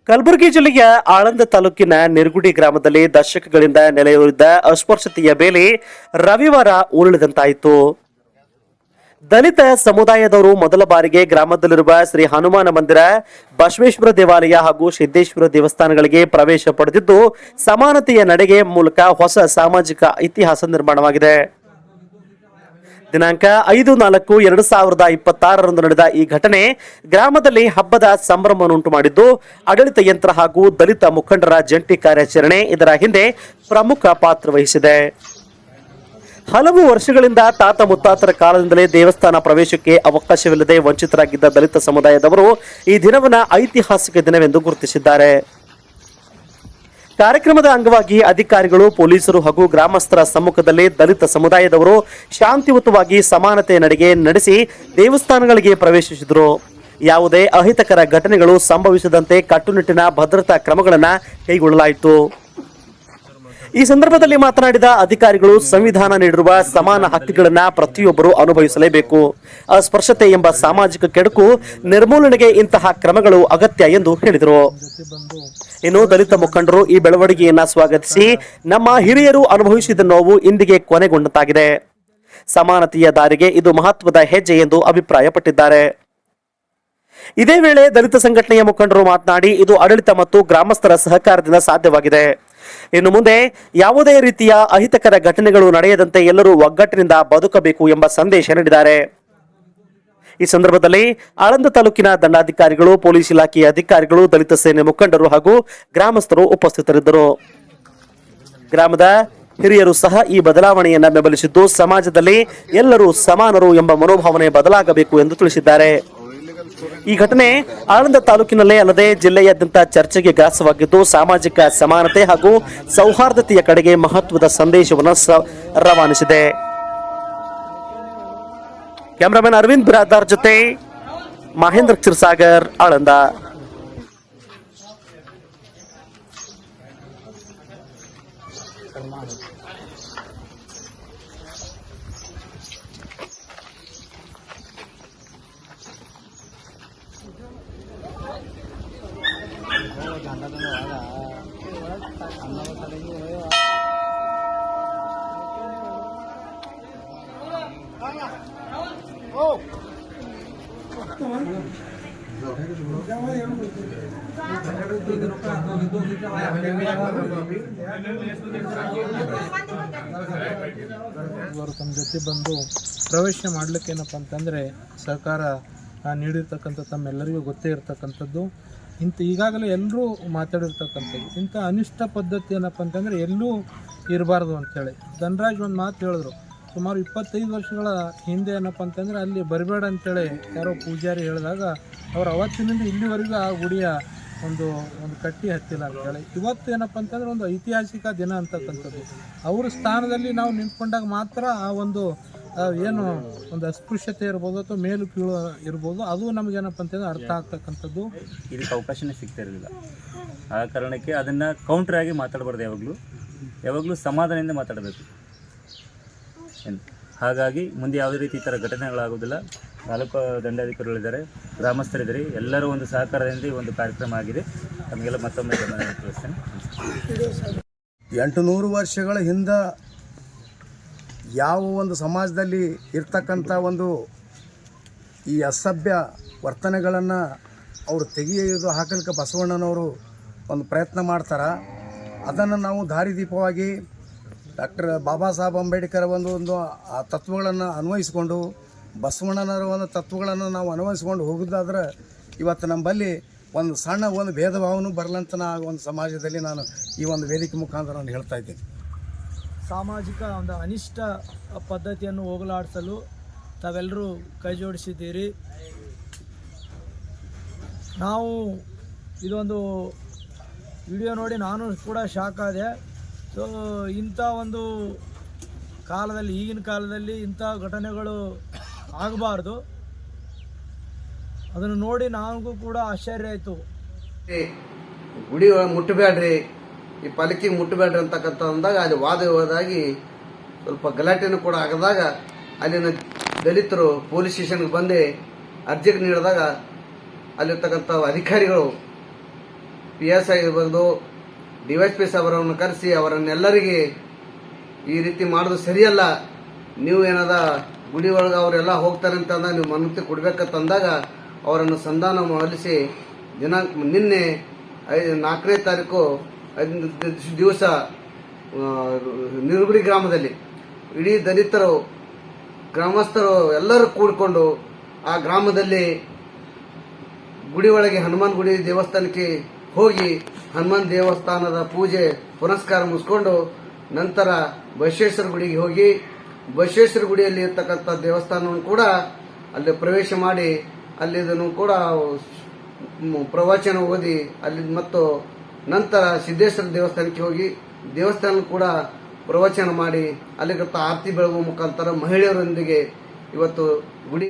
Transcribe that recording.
ಕಲಬುರಗಿ ಜಿಲ್ಲೆಯ ಆಳಂದ ತಾಲೂಕಿನ ನಿರ್ಗುಡಿ ಗ್ರಾಮದಲ್ಲಿ ದಶಕಗಳಿಂದ ನೆಲೆಯೂರಿದ್ದ ಅಸ್ಪೃಶ್ಯತೆಯ ಬೇಲಿ ರವಿವಾರ ಉರುಳಿದಂತಾಯಿತು. ದಲಿತ ಸಮುದಾಯದವರು ಮೊದಲ ಬಾರಿಗೆ ಗ್ರಾಮದಲ್ಲಿರುವ ಶ್ರೀ ಹನುಮಾನ ಮಂದಿರ, ಬಸವೇಶ್ವರ ದೇವಾಲಯ ಹಾಗೂ ಸಿದ್ದೇಶ್ವರ ದೇವಸ್ಥಾನಗಳಿಗೆ ಪ್ರವೇಶ ಪಡೆದಿದ್ದು, ಸಮಾನತೆಯ ನಡೆಗೆ ಮೂಲಕ ಹೊಸ ಸಾಮಾಜಿಕ ಇತಿಹಾಸ ನಿರ್ಮಾಣವಾಗಿದೆ. ದಿನಾಂಕ 5/4/2026 ನಡೆದ ಈ ಘಟನೆ ಗ್ರಾಮದಲ್ಲಿ ಹಬ್ಬದ ಸಂಭ್ರಮವನ್ನುಂಟು ಮಾಡಿದ್ದು, ಆಡಳಿತ ಯಂತ್ರ ಹಾಗೂ ದಲಿತ ಮುಖಂಡರ ಜಂಟಿ ಕಾರ್ಯಾಚರಣೆ ಇದರ ಹಿಂದೆ ಪ್ರಮುಖ ಪಾತ್ರ ವಹಿಸಿದೆ. ಹಲವು ವರ್ಷಗಳಿಂದ ತಾತ ಮುತ್ತಾತರ ಕಾಲದಿಂದಲೇ ದೇವಸ್ಥಾನ ಪ್ರವೇಶಕ್ಕೆ ಅವಕಾಶವಿಲ್ಲದೆ ವಂಚಿತರಾಗಿದ್ದ ದಲಿತ ಸಮುದಾಯದವರು ಈ ದಿನವನ್ನು ಐತಿಹಾಸಿಕ ದಿನವೆಂದು ಗುರುತಿಸಿದ್ದಾರೆ. ಕಾರ್ಯಕ್ರಮದ ಅಂಗವಾಗಿ ಅಧಿಕಾರಿಗಳು, ಪೊಲೀಸರು ಹಾಗೂ ಗ್ರಾಮಸ್ಥರ ಸಮ್ಮುಖದಲ್ಲಿ ದಲಿತ ಸಮುದಾಯದವರು ಶಾಂತಿಯುತವಾಗಿ ಸಮಾನತೆಯ ನಡೆಗೆ ನಡೆಸಿ ದೇವಸ್ಥಾನಗಳಿಗೆ ಪ್ರವೇಶಿಸಿದರು. ಯಾವುದೇ ಅಹಿತಕರ ಘಟನೆಗಳು ಸಂಭವಿಸದಂತೆ ಕಟ್ಟುನಿಟ್ಟಿನ ಭದ್ರತಾ ಕ್ರಮಗಳನ್ನು ಕೈಗೊಳ್ಳಲಾಯಿತು. ಈ ಸಂದರ್ಭದಲ್ಲಿ ಮಾತನಾಡಿದ ಅಧಿಕಾರಿಗಳು, ಸಂವಿಧಾನ ನೀಡಿರುವ ಸಮಾನ ಹಕ್ಕುಗಳನ್ನು ಪ್ರತಿಯೊಬ್ಬರು ಅನುಭವಿಸಲೇಬೇಕು. ಅಸ್ಪೃಶ್ಯತೆ ಎಂಬ ಸಾಮಾಜಿಕ ಕೆಡುಕು ನಿರ್ಮೂಲನೆಗೆ ಇಂತಹ ಕ್ರಮಗಳು ಅಗತ್ಯ ಎಂದು ಹೇಳಿದರು. ಇನ್ನು ದಲಿತ ಮುಖಂಡರು ಈ ಬೆಳವಣಿಗೆಯನ್ನ ಸ್ವಾಗತಿಸಿ, ನಮ್ಮ ಹಿರಿಯರು ಅನುಭವಿಸಿದ ನೋವು ಇಂದಿಗೆ ಕೊನೆಗೊಂಡಂತಾಗಿದೆ. ಸಮಾನತೆಯ ದಾರಿಗೆ ಇದು ಮಹತ್ವದ ಹೆಜ್ಜೆ ಎಂದು ಅಭಿಪ್ರಾಯಪಟ್ಟಿದ್ದಾರೆ. ಇದೇ ವೇಳೆ ದಲಿತ ಸಂಘಟನೆಯ ಮುಖಂಡರು ಮಾತನಾಡಿ, ಇದು ಆಡಳಿತ ಮತ್ತು ಗ್ರಾಮಸ್ಥರ ಸಹಕಾರದಿಂದ ಸಾಧ್ಯವಾಗಿದೆ. ಇನ್ನು ಮುಂದೆ ಯಾವುದೇ ರೀತಿಯ ಅಹಿತಕರ ಘಟನೆಗಳು ನಡೆಯದಂತೆ ಎಲ್ಲರೂ ಒಗ್ಗಟ್ಟಿನಿಂದ ಬದುಕಬೇಕು ಎಂಬ ಸಂದೇಶ ನೀಡಿದ್ದಾರೆ. ಈ ಸಂದರ್ಭದಲ್ಲಿ ಆಳಂದ ತಾಲೂಕಿನ ದಂಡಾಧಿಕಾರಿಗಳು, ಪೊಲೀಸ್ ಇಲಾಖೆಯ ಅಧಿಕಾರಿಗಳು, ದಲಿತ ಸೇನೆ ಮುಖಂಡರು ಹಾಗೂ ಗ್ರಾಮಸ್ಥರು ಉಪಸ್ಥಿತರಿದ್ದರು. ಗ್ರಾಮದ ಹಿರಿಯರು ಸಹ ಈ ಬದಲಾವಣೆಯನ್ನು ಬೆಂಬಲಿಸಿದ್ದು, ಸಮಾಜದಲ್ಲಿ ಎಲ್ಲರೂ ಸಮಾನರು ಎಂಬ ಮನೋಭಾವನೆ ಬದಲಾಗಬೇಕು ಎಂದು ತಿಳಿಸಿದ್ದಾರೆ. ಈ ಘಟನೆ ಆಳಂದ ತಾಲೂಕಿನಲ್ಲೇ ಅಲ್ಲದೆ ಜಿಲ್ಲೆಯಾದ್ಯಂತ ಚರ್ಚೆಗೆ ಗ್ರಾಸವಾಗಿದ್ದು, ಸಾಮಾಜಿಕ ಸಮಾನತೆ ಹಾಗೂ ಸೌಹಾರ್ದತೆಯ ಕಡೆಗೆ ಮಹತ್ವದ ಸಂದೇಶವನ್ನು ರವಾನಿಸಿದೆ. ಕ್ಯಾಮರಾಮನ್ ಅರವಿಂದ್ ಬಿರಾದಾರ್ ಜೊತೆ ಮಹೇಂದ್ರ ಕ್ಷೀರಸಾಗರ್, ಆಳಂದ. ಇವರು ತಮ್ಮ ಜೊತೆ ಬಂದು ಪ್ರವೇಶ ಮಾಡಲಿಕ್ಕೆ ಏನಪ್ಪ ಅಂತಂದರೆ ಸರ್ಕಾರ ನೀಡಿರ್ತಕ್ಕಂಥ ತಮ್ಮೆಲ್ಲರಿಗೂ ಗೊತ್ತೇ ಇರತಕ್ಕಂಥದ್ದು. ಈಗಾಗಲೇ ಎಲ್ಲರೂ ಮಾತಾಡಿರ್ತಕ್ಕಂಥದ್ದು, ಇಂಥ ಅನಿಷ್ಟ ಪದ್ಧತಿ ಏನಪ್ಪ ಅಂತಂದರೆ ಎಲ್ಲೂ ಇರಬಾರ್ದು ಅಂಥೇಳಿ. ಧನರಾಜ್ ಒಂದು ಮಾತು ಹೇಳಿದ್ರು, ಸುಮಾರು 25 ವರ್ಷಗಳ ಹಿಂದೆ ಏನಪ್ಪ ಅಂತಂದರೆ ಅಲ್ಲಿ ಬರಬೇಡ ಅಂತೇಳಿ ಯಾರೋ ಪೂಜಾರಿ ಹೇಳಿದಾಗ ಅವ್ರು ಅವತ್ತಿನಿಂದ ಇಲ್ಲಿವರೆಗೂ ಆ ಗುಡಿಯ ಒಂದು ಕಟ್ಟಿ ಹತ್ತಿಲ್ಲ ಅಂತೇಳಿ. ಇವತ್ತು ಏನಪ್ಪ ಅಂತಂದರೆ ಒಂದು ಐತಿಹಾಸಿಕ ದಿನ ಅಂತಕ್ಕಂಥದ್ದು. ಅವ್ರ ಸ್ಥಾನದಲ್ಲಿ ನಾವು ನಿಂತ್ಕೊಂಡಾಗ ಮಾತ್ರ ಆ ಒಂದು ಏನು ಒಂದು ಅಸ್ಪೃಶ್ಯತೆ ಇರ್ಬೋದು ಅಥವಾ ಮೇಲು ಕೀಳು ಇರ್ಬೋದು, ಅದು ನಮಗೇನಪ್ಪ ಅಂತಂದರೆ ಅರ್ಥ ಆಗ್ತಕ್ಕಂಥದ್ದು. ಇದಕ್ಕೆ ಅವಕಾಶನೇ ಸಿಗ್ತಾ ಇರಲಿಲ್ಲ. ಆ ಕಾರಣಕ್ಕೆ ಅದನ್ನು ಕೌಂಟ್ರ್ ಆಗಿ ಮಾತಾಡಬಾರ್ದು. ಯಾವಾಗಲೂ ಸಮಾಧಾನದಿಂದ ಮಾತಾಡಬೇಕು. ಹಾಗಾಗಿ ಮುಂದೆ ಯಾವುದೇ ರೀತಿ ಈ ಥರ ಘಟನೆಗಳಾಗೋದಿಲ್ಲ. ತಾಲೂಕು ದಂಡಾಧಿಕಾರಿಗಳಿದ್ದಾರೆ, ಗ್ರಾಮಸ್ಥರಿದ್ದಾರೆ, ಎಲ್ಲರೂ ಒಂದು ಸಹಕಾರದಿಂದ ಈ ಒಂದು ಕಾರ್ಯಕ್ರಮ ಆಗಿದೆ. ನಮಗೆಲ್ಲ ಮತ್ತೊಮ್ಮೆ ಧನ್ಯವಾದ ತಿಳಿಸ್ತೇನೆ. 800 ವರ್ಷಗಳ ಹಿಂದೆ ಯಾವ ಒಂದು ಸಮಾಜದಲ್ಲಿ ಇರ್ತಕ್ಕಂಥ ಒಂದು ಈ ಅಸಭ್ಯ ವರ್ತನೆಗಳನ್ನು ಅವರು ತೆಗೆಯೋದು ಹಾಕಲಿಕ್ಕೆ ಬಸವಣ್ಣನವರು ಒಂದು ಪ್ರಯತ್ನ ಮಾಡ್ತಾರೆ. ಅದನ್ನು ನಾವು ದಾರಿದೀಪವಾಗಿ ಡಾಕ್ಟರ್ ಬಾಬಾ ಸಾಹೇಬ್ ಅಂಬೇಡ್ಕರ್ ಒಂದು ಆ ತತ್ವಗಳನ್ನು ಅನ್ವಯಿಸಿಕೊಂಡು, ಬಸವಣ್ಣನವರ ಒಂದು ತತ್ವಗಳನ್ನು ನಾವು ಅನ್ವಯಿಸ್ಕೊಂಡು ಹೋಗೋದಾದ್ರೆ ಇವತ್ತು ನಮ್ಮಲ್ಲಿ ಒಂದು ಸಣ್ಣ ಒಂದು ಭೇದ ಭಾವನೂ ಬರಲಂತ ಒಂದು ಸಮಾಜದಲ್ಲಿ ನಾನು ಈ ಒಂದು ವೇದಿಕೆ ಮುಖಾಂತರ ನಾನು ಹೇಳ್ತಾ ಇದ್ದೀನಿ. ಸಾಮಾಜಿಕ ಒಂದು ಅನಿಷ್ಟ ಪದ್ಧತಿಯನ್ನು ಹೋಗಲಾಡಿಸಲು ತಾವೆಲ್ಲರೂ ಕೈ ಜೋಡಿಸಿದ್ದೀರಿ. ನಾವು ಇದೊಂದು ವಿಡಿಯೋ ನೋಡಿ ನಾನು ಕೂಡ ಶಾಕ್ ಆದೆ. ಸೊ ಇಂಥ ಒಂದು ಕಾಲದಲ್ಲಿ, ಈಗಿನ ಕಾಲದಲ್ಲಿ ಇಂಥ ಘಟನೆಗಳು ಆಗಬಾರ್ದು. ಅದನ್ನು ನೋಡಿ ನನಗೂ ಕೂಡ ಆಶ್ಚರ್ಯ ಆಯಿತು. ಗುಡಿ ಮುಟ್ಟಬೇಡ್ರಿ, ಈ ಪಾಲಿಕೆ ಮುಟ್ಟಬೇಡ್ರಿ ಅಂತಕ್ಕಂಥ ಅಂದಾಗ ಅದು ವಾದ ವಿವಾದಾಗಿ ಸ್ವಲ್ಪ ಗಲಾಟೆನೂ ಕೂಡ ಆಗದಾಗ ಅಲ್ಲಿನ ದಲಿತರು ಪೊಲೀಸ್ ಸ್ಟೇಷನ್ಗೆ ಬಂದು ಅರ್ಜಿ ನೀಡಿದಾಗ ಅಲ್ಲಿರ್ತಕ್ಕಂಥ ಅಧಿಕಾರಿಗಳು PSI ಬಂದು DYSP ಅವರನ್ನು ಕರೆಸಿ ಅವರನ್ನೆಲ್ಲರಿಗೆ ಈ ರೀತಿ ಮಾಡೋದು ಸರಿಯಲ್ಲ, ನೀವು ಏನದ ಗುಡಿ ಒಳಗೆ ಅವರೆಲ್ಲ ಹೋಗ್ತಾರೆ ಅಂತಂದಾಗ ನೀವು ಅನುಮತಿ ಕೊಡ್ಬೇಕಂತಂದಾಗ ಅವರನ್ನು ಸಂಧಾನ ಮಾಡಿಸಿ ನಿನ್ನೆ 4ನೇ ತಾರೀಕು ದಿವಸ ನಿರ್ಗುಡಿ ಗ್ರಾಮದಲ್ಲಿ ಇಡೀ ದಲಿತರು ಗ್ರಾಮಸ್ಥರು ಎಲ್ಲರೂ ಕೂಡಿಕೊಂಡು ಆ ಗ್ರಾಮದಲ್ಲಿ ಗುಡಿ ಒಳಗೆ ಹನುಮಾನ್ ಗುಡಿ ದೇವಸ್ಥಾನಕ್ಕೆ ಹೋಗಿ ಹನುಮಾನ್ ದೇವಸ್ಥಾನದ ಪೂಜೆ ಪುನಸ್ಕಾರ ಮುಗಿಸ್ಕೊಂಡು ನಂತರ ಬಸವೇಶ್ವರ ಗುಡಿಗೆ ಹೋಗಿ ಬಸವೇಶ್ವರ ಗುಡಿಯಲ್ಲಿ ಇರ್ತಕ್ಕಂಥ ದೇವಸ್ಥಾನವನ್ನು ಕೂಡ ಅಲ್ಲಿ ಪ್ರವೇಶ ಮಾಡಿ ಅಲ್ಲಿದನ್ನು ಕೂಡ ಪ್ರವಚನ ಓದಿ ಅಲ್ಲಿ ಮತ್ತು ನಂತರ ಸಿದ್ದೇಶ್ವರ ದೇವಸ್ಥಾನಕ್ಕೆ ಹೋಗಿ ದೇವಸ್ಥಾನ ಕೂಡ ಪ್ರವಚನ ಮಾಡಿ ಅಲ್ಲಿಗೆ ಆರತಿ ಬೆಳಗುವ ಮುಖಾಂತರ ಮಹಿಳೆಯರೊಂದಿಗೆ ಇವತ್ತು ಗುಡಿ